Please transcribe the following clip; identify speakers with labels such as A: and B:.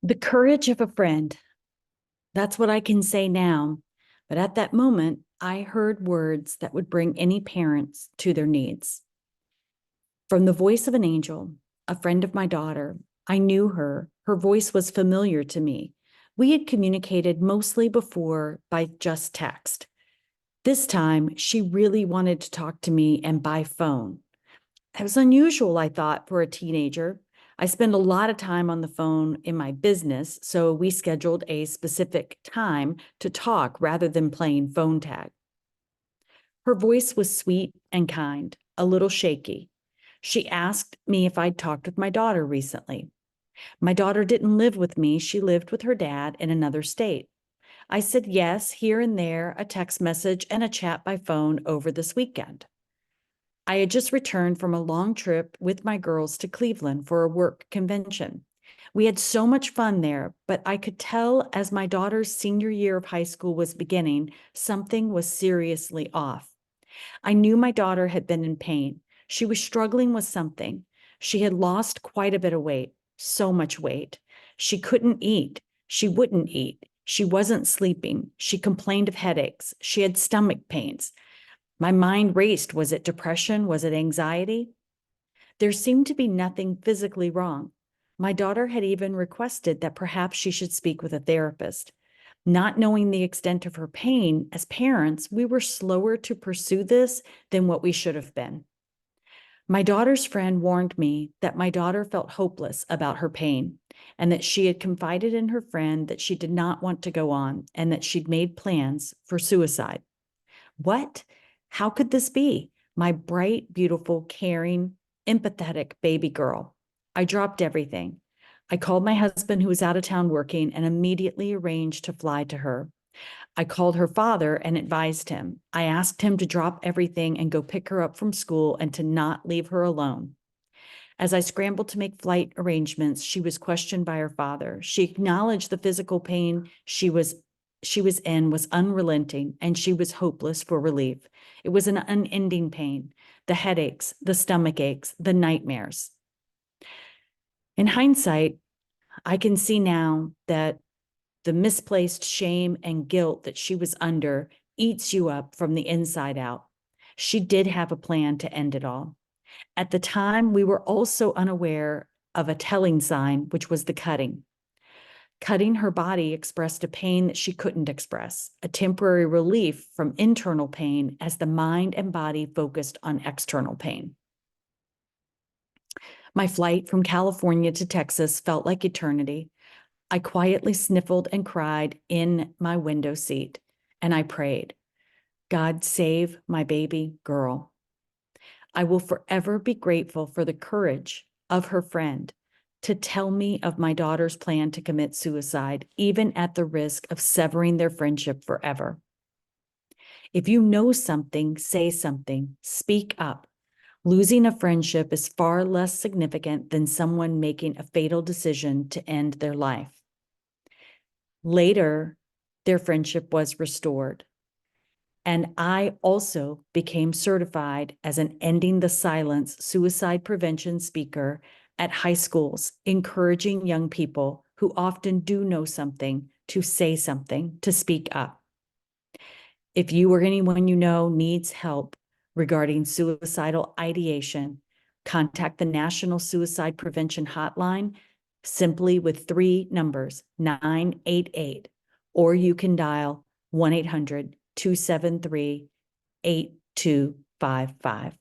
A: The courage of a friend. That's what I can say now. But at that moment, I heard words that would bring any parents to their knees. From the voice of an angel, a friend of my daughter, I knew her. Her voice was familiar to me. We had communicated mostly before by just text. This time, she really wanted to talk to me and by phone. It was unusual, I thought, for a teenager. I spend a lot of time on the phone in my business, so we scheduled a specific time to talk rather than playing phone tag. Her voice was sweet and kind, a little shaky. She asked me if I'd talked with my daughter recently. My daughter didn't live with me, she lived with her dad in another state. I said yes, here and there, a text message and a chat by phone over this weekend. I had just returned from a long trip with my girls to Cleveland for a work convention. We had so much fun there, but I could tell as my daughter's senior year of high school was beginning, something was seriously off. I knew my daughter had been in pain. She was struggling with something. She had lost quite a bit of weight, so much weight. She couldn't eat. She wouldn't eat. She wasn't sleeping. She complained of headaches. She had stomach pains. My mind raced. Was it depression? Was it anxiety? There seemed to be nothing physically wrong. My daughter had even requested that perhaps she should speak with a therapist. Not knowing the extent of her pain, as parents, we were slower to pursue this than what we should have been. My daughter's friend warned me that my daughter felt hopeless about her pain and that she had confided in her friend that she did not want to go on and that she'd made plans for suicide. What? How could this be? My bright, beautiful, caring, empathetic baby girl. I dropped everything. I called my husband, who was out of town working, and immediately arranged to fly to her. I called her father and advised him. I asked him to drop everything and go pick her up from school and to not leave her alone. As I scrambled to make flight arrangements, she was questioned by her father. She acknowledged the physical pain she was in was unrelenting, and she was hopeless for relief. It was an unending pain, the headaches, the stomach aches, the nightmares. In hindsight, I can see now that the misplaced shame and guilt that she was under eats you up from the inside out. She did have a plan to end it all. At the time, we were also unaware of a telling sign, which was the cutting. Cutting her body expressed a pain that she couldn't express, a temporary relief from internal pain as the mind and body focused on external pain. My flight from California to Texas felt like eternity. I quietly sniffled and cried in my window seat, and I prayed, God, save my baby girl. I will forever be grateful for the courage of her friend to tell me of my daughter's plan to commit suicide, even at the risk of severing their friendship forever. If you know something, say something, speak up. Losing a friendship is far less significant than someone making a fatal decision to end their life. Later, their friendship was restored. And I also became certified as an Ending the Silence suicide prevention speaker at high schools, encouraging young people who often do know something to say something, to speak up. If you or anyone you know needs help regarding suicidal ideation, contact the National Suicide Prevention Hotline simply with 3 numbers, 988, or you can dial 1-800-273-8255.